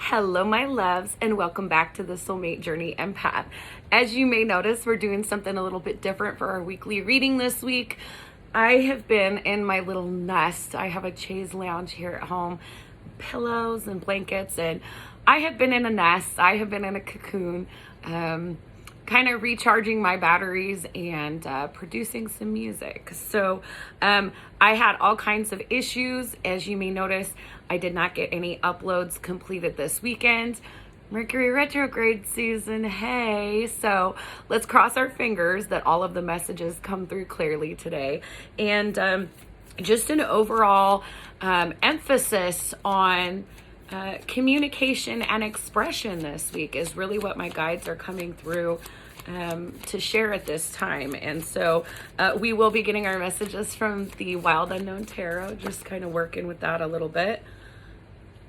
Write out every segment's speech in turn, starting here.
Hello, my loves, and welcome back to the Soulmate Journey Empath. As you may notice, we're doing something a little bit different for our weekly reading this week. I have been in my little nest. I have a chaise lounge here at home, pillows and blankets, and I have been in a nest. I have been in a cocoon, kind of recharging my batteries and producing some music. So I had all kinds of issues. As you may notice, I did not get any uploads completed this weekend. Mercury retrograde season, hey. So let's cross our fingers that all of the messages come through clearly today. And just an overall emphasis on communication and expression this week is really what my guides are coming through to share at this time. And so we will be getting our messages from the Wild Unknown Tarot, just kind of working with that a little bit.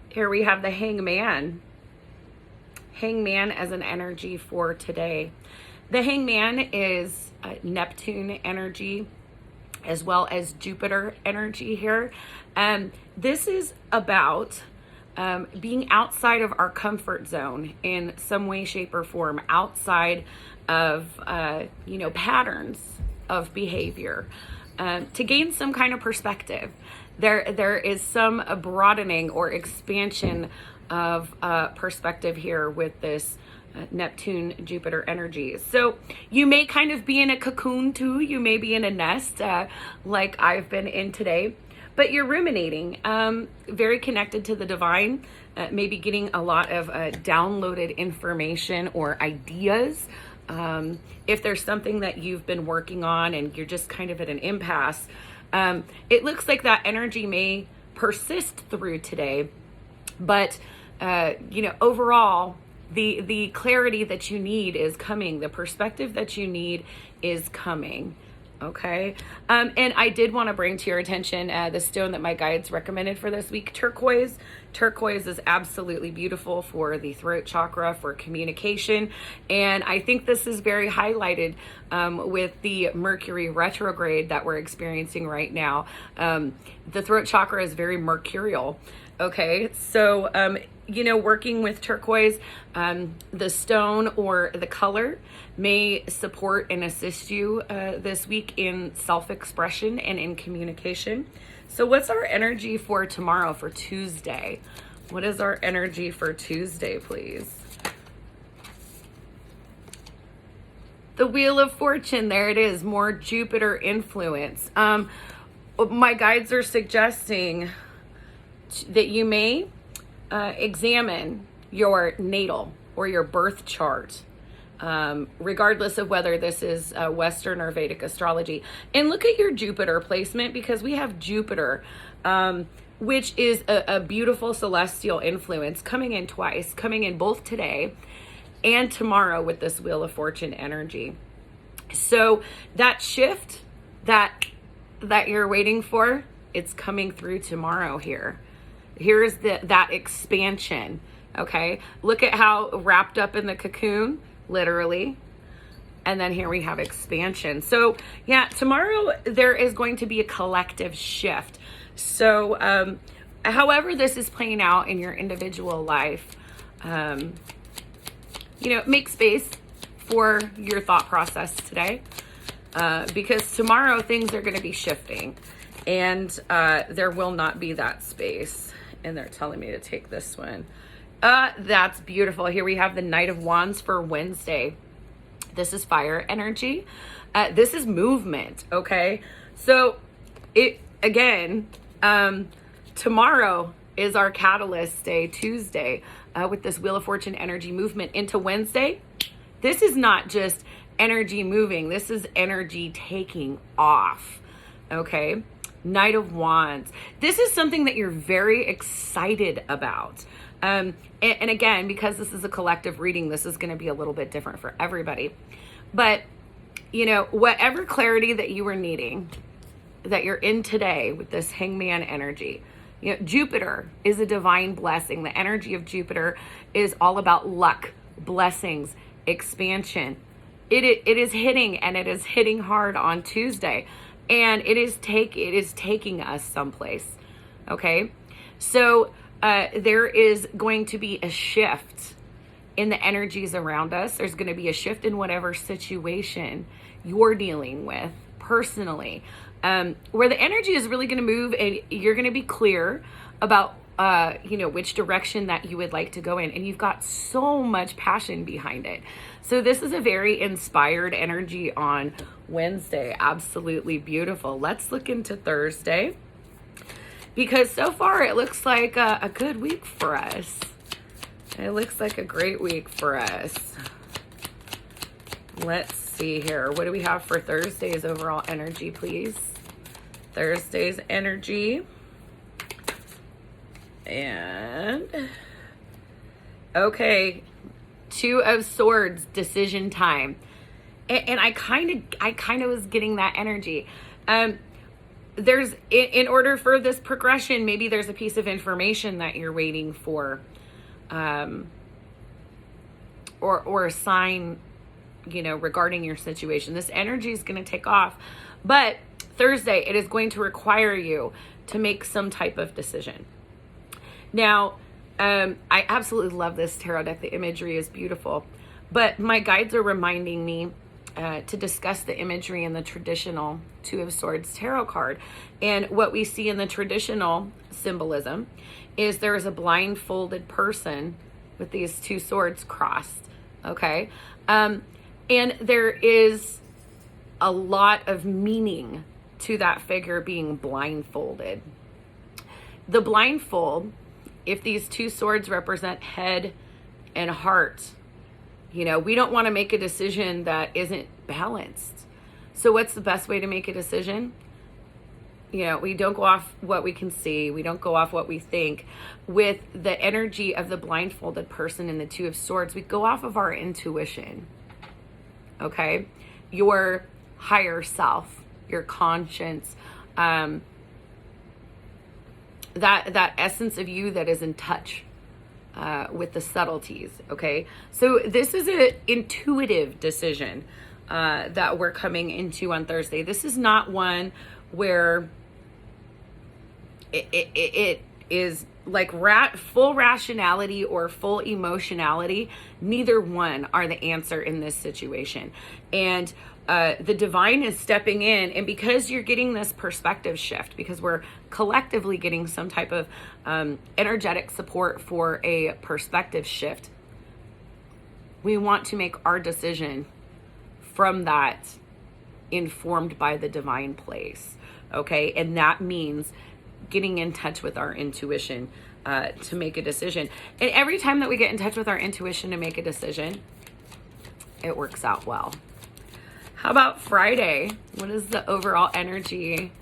Here we have the Hangman. Hangman as an energy for today. The Hangman is Neptune energy as well as Jupiter energy here. This is about being outside of our comfort zone in some way, shape, or form, outside of, patterns of behavior, to gain some kind of perspective. There is some broadening or expansion of perspective here with this Neptune Jupiter energy. So you may kind of be in a cocoon too. You may be in a nest like I've been in today, but you're ruminating, very connected to the divine, maybe getting a lot of downloaded information or ideas. If there's something that you've been working on and you're just kind of at an impasse, it looks like that energy may persist through today, but overall, the clarity that you need is coming. The perspective that you need is coming. Okay. And I did want to bring to your attention the stone that my guides recommended for this week, turquoise. Turquoise is absolutely beautiful for the throat chakra, for communication. And I think this is very highlighted with the Mercury retrograde that we're experiencing right now. The throat chakra is very mercurial. Okay. So, working with turquoise, the stone or the color may support and assist you this week in self-expression and in communication. So what's our energy for tomorrow, for Tuesday? What is our energy for Tuesday, please? The Wheel of Fortune, there it is, more Jupiter influence. My guides are suggesting that you may examine your natal or your birth chart, regardless of whether this is Western or Vedic astrology, and look at your Jupiter placement, because we have Jupiter, which is a beautiful celestial influence coming in twice, coming in both today and tomorrow with this Wheel of Fortune energy. So that shift that you're waiting for, it's coming through tomorrow here. Here's that expansion, okay? Look at how wrapped up in the cocoon, literally. And then here we have expansion. So yeah, tomorrow there is going to be a collective shift. So however this is playing out in your individual life, make space for your thought process today, because tomorrow things are going to be shifting, and there will not be that space. And they're telling me to take this one. That's beautiful. Here we have the Knight of Wands for Wednesday. This is fire energy. This is movement, okay? So tomorrow is our catalyst day, Tuesday, with this Wheel of Fortune energy movement into Wednesday. This is not just energy moving. This is energy taking off, okay? Knight of Wands. This is something that you're very excited about. And again, because this is a collective reading, this is going to be a little bit different for everybody. But, whatever clarity that you were needing, that you're in today with this Hangman energy, Jupiter is a divine blessing. The energy of Jupiter is all about luck, blessings, expansion. It is hitting, and it is hitting hard on Tuesday. And it is taking us someplace. Okay. So there is going to be a shift in the energies around us. There's going to be a shift in whatever situation you're dealing with personally, where the energy is really going to move, and you're going to be clear about which direction that you would like to go in. And you've got so much passion behind it. So this is a very inspired energy on Wednesday. Absolutely beautiful. Let's look into Thursday, because so far it looks like a good week for us. It looks like a great week for us. Let's see here. What do we have for Thursday's overall energy, please? Thursday's energy. And okay, Two of Swords, decision time. And I kind of was getting that energy. There's, in order for this progression, maybe there's a piece of information that you're waiting for, or a sign, regarding your situation. This energy is going to take off, but Thursday, it is going to require you to make some type of decision. Now, I absolutely love this tarot deck. The imagery is beautiful, but my guides are reminding me to discuss the imagery in the traditional Two of Swords tarot card. And what we see in the traditional symbolism is there is a blindfolded person with these two swords crossed, okay? And there is a lot of meaning to that figure being blindfolded. The blindfold, if these two swords represent head and heart, we don't want to make a decision that isn't balanced. So what's the best way to make a decision? We don't go off what we can see. We don't go off what we think. With the energy of the blindfolded person in the Two of Swords, we go off of our intuition. Okay? Your higher self, your conscience, that essence of you that is in touch with the subtleties, okay? So this is an intuitive decision that we're coming into on Thursday. This is not one where it is like full rationality or full emotionality. Neither one are the answer in this situation. And the divine is stepping in, and because you're getting this perspective shift, because we're collectively getting some type of energetic support for a perspective shift, we want to make our decision from that informed by the divine place, okay? And that means getting in touch with our intuition to make a decision. And every time that we get in touch with our intuition to make a decision, it works out well. How about Friday? What is the overall energy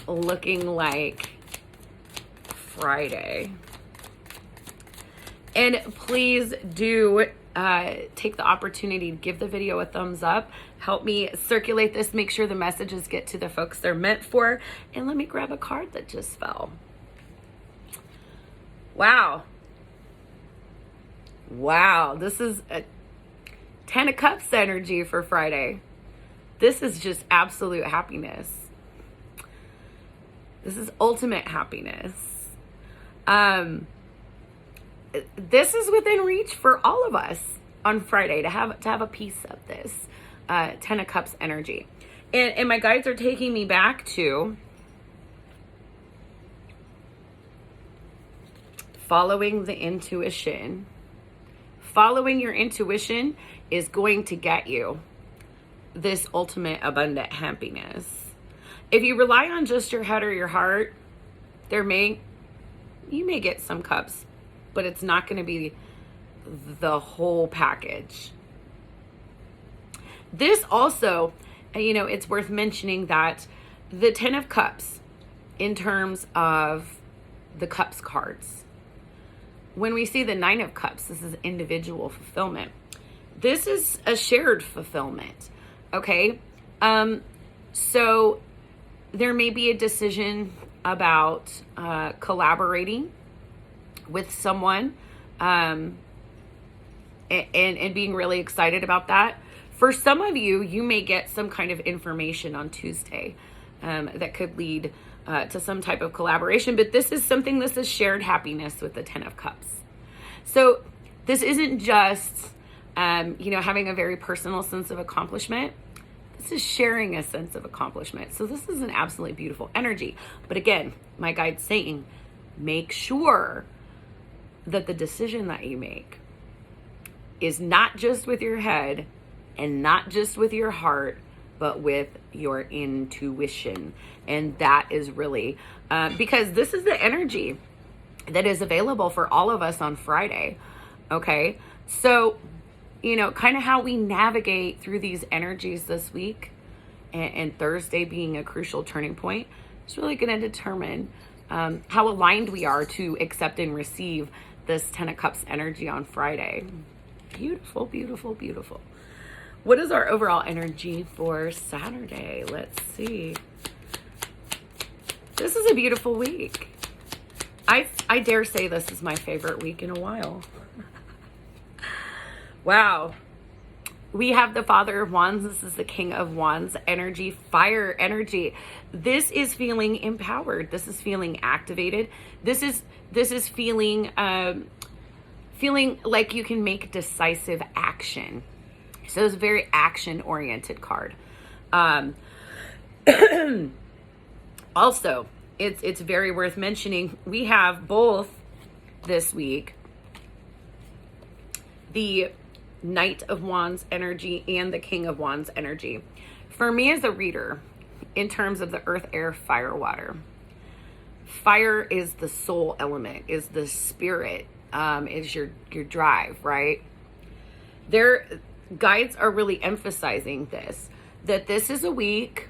looking like Friday? And please do take the opportunity to give the video a thumbs up. Help me circulate this. Make sure the messages get to the folks they're meant for. And let me grab a card that just fell. Wow. Wow. This is a 10 of Cups energy for Friday. This is just absolute happiness. This is ultimate happiness. This is within reach for all of us on Friday to have a piece of this 10 of Cups energy. And my guides are taking me back to following the intuition. Following your intuition is going to get you this ultimate abundant happiness. If you rely on just your head or your heart, you may get some cups, but it's not going to be the whole package. This also, it's worth mentioning that the 10 of Cups, in terms of the Cups cards, when we see the 9 of Cups, this is individual fulfillment. This is a shared fulfillment. Okay, so there may be a decision about collaborating with someone and being really excited about that. For some of you, you may get some kind of information on Tuesday that could lead to some type of collaboration, but this is shared happiness with the 10 of Cups. So this isn't just, having a very personal sense of accomplishment. This is sharing a sense of accomplishment. So this is an absolutely beautiful energy. But again, my guide's saying, make sure that the decision that you make is not just with your head and not just with your heart, but with your intuition. And that is really, because this is the energy that is available for all of us on Friday. Okay. So, kind of how we navigate through these energies this week, and Thursday being a crucial turning point, is really going to determine how aligned we are to accept and receive this 10 of Cups energy on Friday. Beautiful, beautiful, beautiful. What is our overall energy for Saturday? Let's see. This is a beautiful week. I dare say this is my favorite week in a while. Wow. We have the Father of Wands. This is the King of Wands energy, fire energy. This is feeling empowered. This is feeling activated. This is feeling like you can make decisive action. So it's a very action-oriented card. Also, it's very worth mentioning, we have both this week the Knight of Wands energy and the King of Wands energy. For me as a reader, in terms of the earth, air, fire, water, fire is the soul element, is the spirit, is your drive, right? Their guides are really emphasizing that this is a week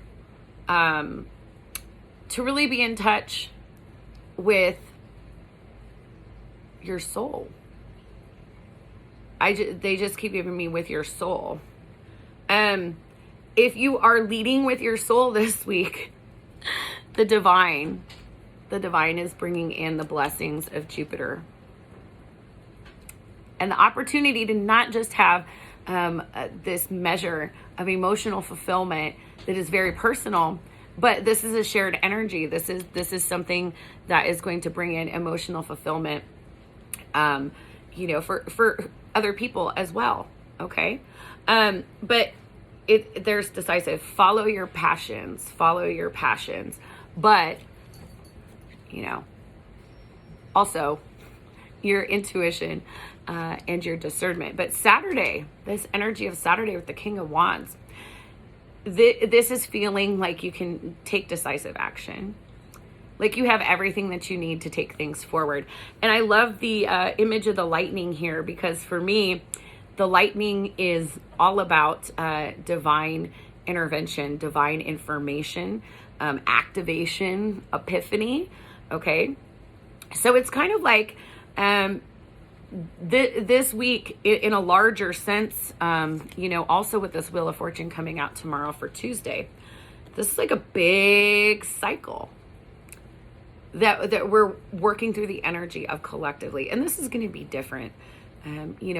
to really be in touch with your soul. They just keep giving me with your soul. If you are leading with your soul this week, the divine is bringing in the blessings of Jupiter. And the opportunity to not just have this measure of emotional fulfillment that is very personal, but this is a shared energy. This is something that is going to bring in emotional fulfillment, for other people as well. Okay. But there's decisive, follow your passions, but, also your intuition, and your discernment. But Saturday, this energy of Saturday with the King of Wands, this is feeling like you can take decisive action. Like you have everything that you need to take things forward. And I love the image of the lightning here, because for me, the lightning is all about divine intervention, divine information, activation, epiphany. Okay. So it's kind of like this week in a larger sense, also with this Wheel of Fortune coming out tomorrow for Tuesday, this is like a big cycle that we're working through the energy of collectively. And this is going to be different,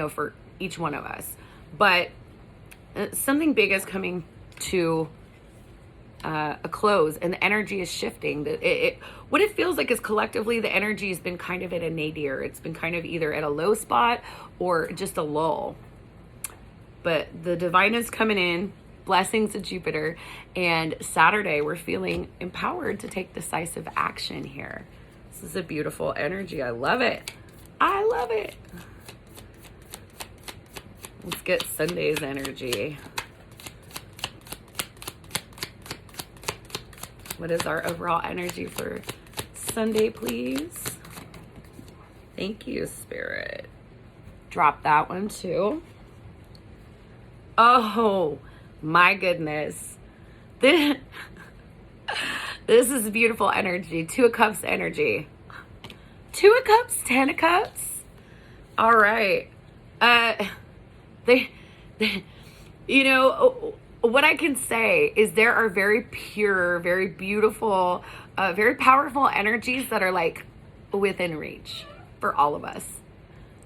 for each one of us. But something big is coming to a close, and the energy is shifting. What it feels like is collectively the energy has been kind of at a nadir. It's been kind of either at a low spot or just a lull. But the divine is coming in, blessings of Jupiter, and Saturday we're feeling empowered to take decisive action here. This is a beautiful energy. I love it. Let's get Sunday's energy. What is our overall energy for Sunday, please? Thank you, Spirit. Drop that one too. Oh my goodness. This is beautiful energy. 2 of Cups energy. 2 of Cups, 10 of Cups. All right. What I can say is there are very pure, very beautiful, very powerful energies that are like within reach for all of us.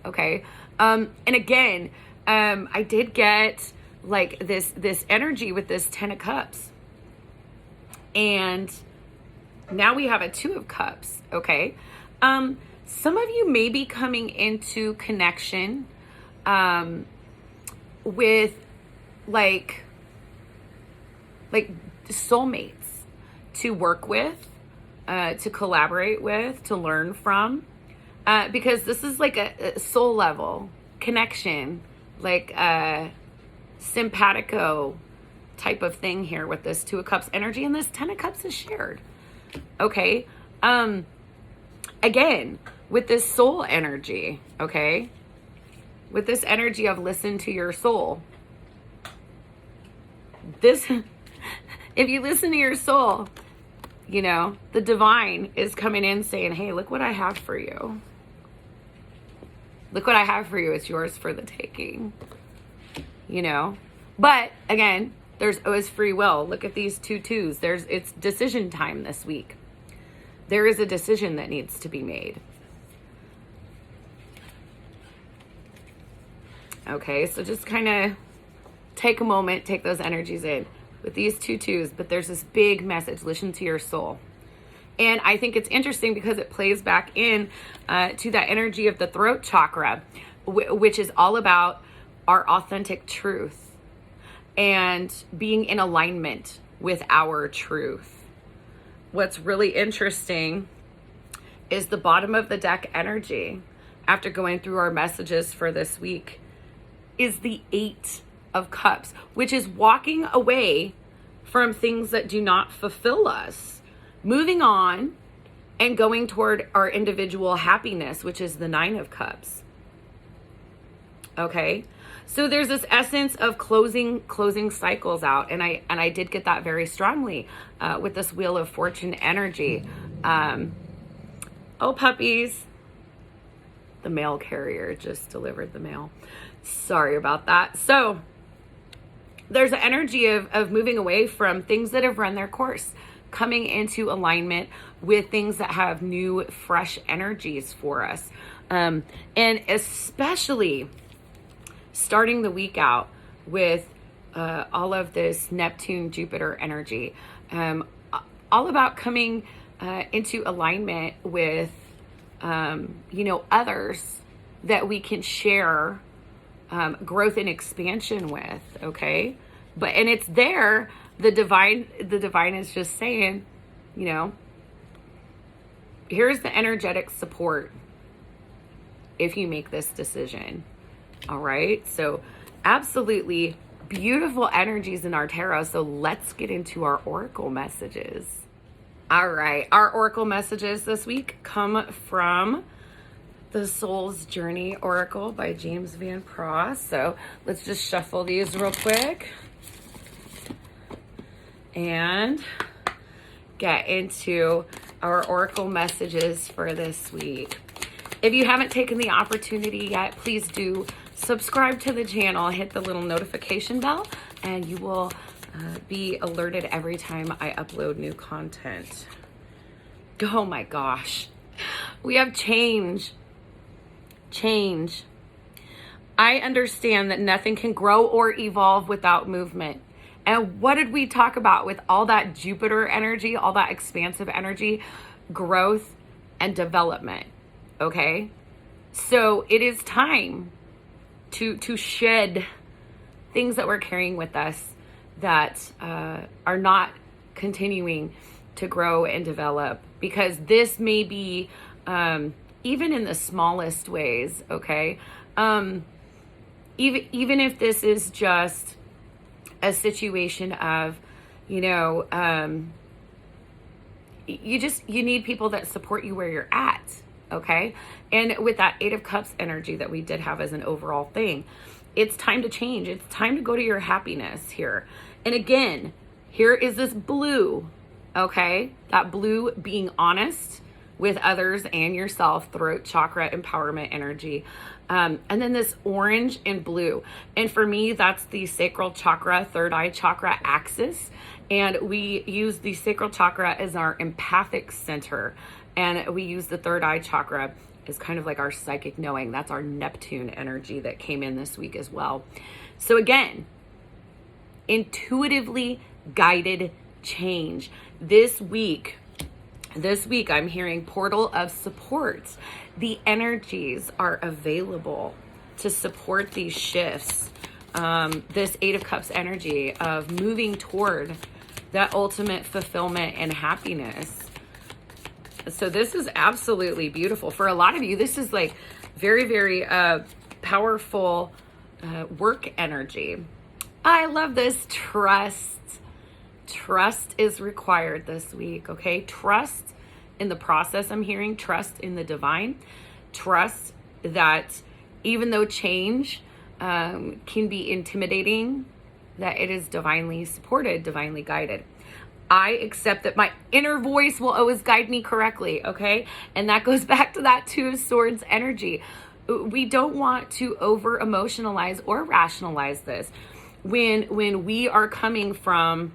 Okay. And again, I did get like this energy with this 10 of Cups, and Now we have a Two of Cups, okay? Some of you may be coming into connection with like soulmates to work with, to collaborate with, to learn from, because this is like a soul level connection, like a simpatico type of thing here with this Two of Cups energy, and this Ten of Cups is shared. Okay. Again, with this soul energy, okay, with this energy of listen to your soul, this, if you listen to your soul, you know, the divine is coming in saying, hey, look what I have for you. Look what I have for you. It's yours for the taking, you know, but again, there's always free will. Look at these two twos. It's decision time this week. There is a decision that needs to be made. Okay, so just kind of take a moment, take those energies in with these two twos, but there's this big message, listen to your soul. And I think it's interesting because it plays back in to that energy of the throat chakra, which is all about our authentic truth and being in alignment with our truth. What's really interesting is the bottom of the deck energy, after going through our messages for this week, is the Eight of Cups, which is walking away from things that do not fulfill us, moving on and going toward our individual happiness, which is the Nine of Cups. Okay, so there's this essence of closing cycles out, and I did get that very strongly with this Wheel of Fortune energy. Oh, puppies! The mail carrier just delivered the mail. Sorry about that. So there's an energy of moving away from things that have run their course, coming into alignment with things that have new, fresh energies for us, and especially starting the week out with all of this Neptune, Jupiter energy, all about coming into alignment with, others that we can share growth and expansion with. Okay. And it's there. The divine is just saying, here's the energetic support if you make this decision. All right. So absolutely beautiful energies in our tarot. So let's get into our oracle messages. All right. Our oracle messages this week come from the Soul's Journey Oracle by James Van Pross. So let's just shuffle these real quick and get into our oracle messages for this week. If you haven't taken the opportunity yet, please do subscribe to the channel, hit the little notification bell, and you will be alerted every time I upload new content. Oh my gosh. We have change. Change. I understand that nothing can grow or evolve without movement. And what did we talk about with all that Jupiter energy, all that expansive energy? Growth and development. Okay? So it is time to shed things that we're carrying with us that are not continuing to grow and develop, because this may be even in the smallest ways. Okay, even if this is just a situation of you need people that support you where you're at. Okay, and with that Eight of Cups energy that we did have as an overall thing, it's time to change. It's time to go to your happiness here. And again, here is this blue, okay? That blue being honest with others and yourself, throat chakra empowerment energy. And then this orange and blue. And for me, that's the sacral chakra, third eye chakra axis. And we use the sacral chakra as our empathic center. And we use the third eye chakra as kind of like our psychic knowing. That's our Neptune energy that came in this week as well. So again, intuitively guided change. This week, This week, I'm hearing portal of support. The energies are available to support these shifts. This Eight of Cups energy of moving toward that ultimate fulfillment and happiness. So this is absolutely beautiful. For a lot of you, this is like very, very powerful work energy. I love this. Trust is required this week, okay? Trust in the process, I'm hearing. Trust in the divine. Trust that even though change can be intimidating, that it is divinely supported, divinely guided. I accept that my inner voice will always guide me correctly, okay? And that goes back to that Two of Swords energy. We don't want to over emotionalize or rationalize this. When we are coming from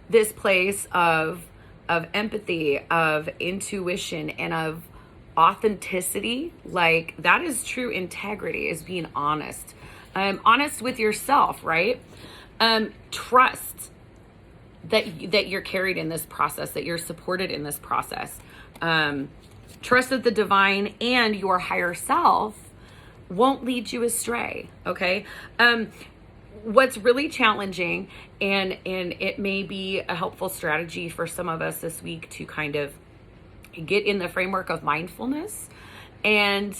this place of empathy, of intuition, and of authenticity, like that is true integrity, is being honest. Honest with yourself, right? Trust that you're carried in this process, that you're supported in this process. Trust that the divine and your higher self won't lead you astray, okay? What's really challenging, and it may be a helpful strategy for some of us this week to kind of get in the framework of mindfulness. And,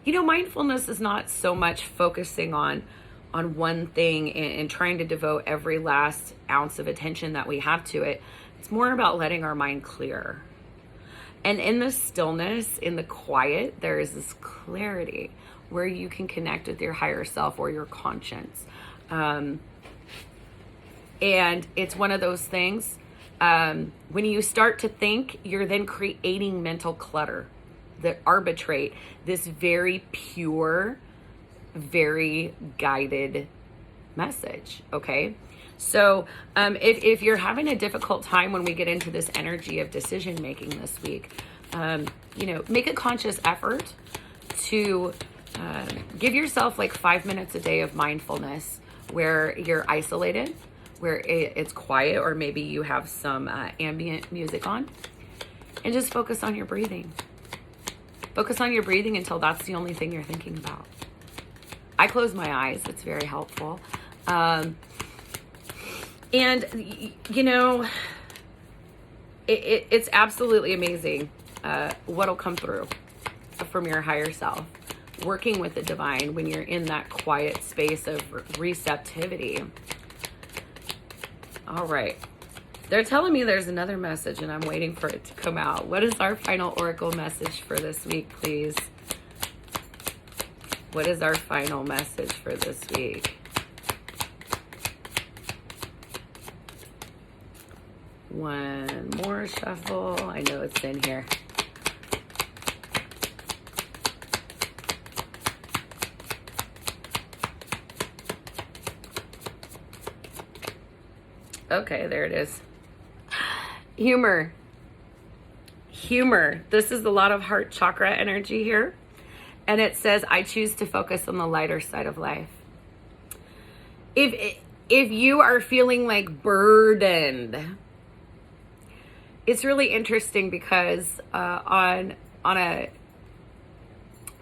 mindfulness is not so much focusing on one thing and trying to devote every last ounce of attention that we have to it. It's more about letting our mind clear. And in the stillness, in the quiet, there is this clarity where you can connect with your higher self or your conscience. And it's one of those things, when you start to think, you're then creating mental clutter that arbitrate this very pure, very guided message, okay? So if you're having a difficult time when we get into this energy of decision making this week, make a conscious effort to give yourself like 5 minutes a day of mindfulness where you're isolated, where it's quiet, or maybe you have some ambient music on, and just focus on your breathing. Focus on your breathing until that's the only thing you're thinking about. I close my eyes. It's very helpful. It's absolutely amazing what'll come through from your higher self, working with the divine when you're in that quiet space of receptivity. All right. They're telling me there's another message, and I'm waiting for it to come out. What is our final oracle message for this week, please? What is our final message for this week? One more shuffle. I know it's in here. Okay, there it is. Humor. This is a lot of heart chakra energy here. And it says, I choose to focus on the lighter side of life. If you are feeling like burdened, it's really interesting because on a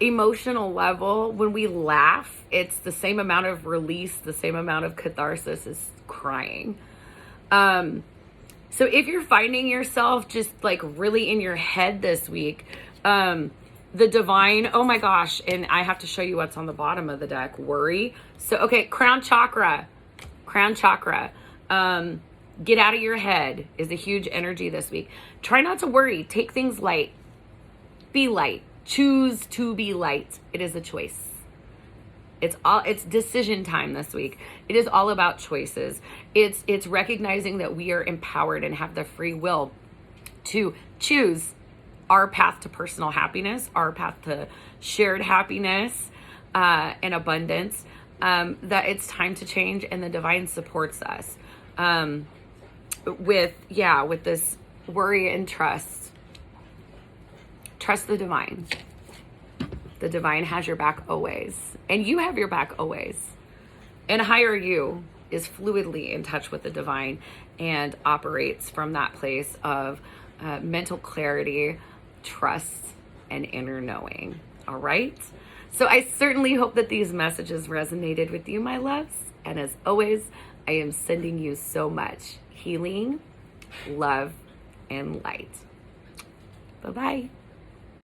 emotional level, when we laugh, it's the same amount of release, the same amount of catharsis as crying. So if you're finding yourself just like really in your head this week, the divine, oh my gosh, and I have to show you what's on the bottom of the deck, worry. So, okay, crown chakra. Get out of your head is a huge energy this week. Try not to worry. Take things light. Be light. Choose to be light. It is a choice. It's decision time this week. It is all about choices. It's recognizing that we are empowered and have the free will to choose our path to personal happiness, our path to shared happiness and abundance, that it's time to change, and the divine supports us with this worry and trust. Trust the divine. The divine has your back always, and you have your back always. And higher you is fluidly in touch with the divine and operates from that place of mental clarity, trust, and inner knowing. All right? So I certainly hope that these messages resonated with you, my loves. And as always, I am sending you so much healing, love, and light. Bye-bye.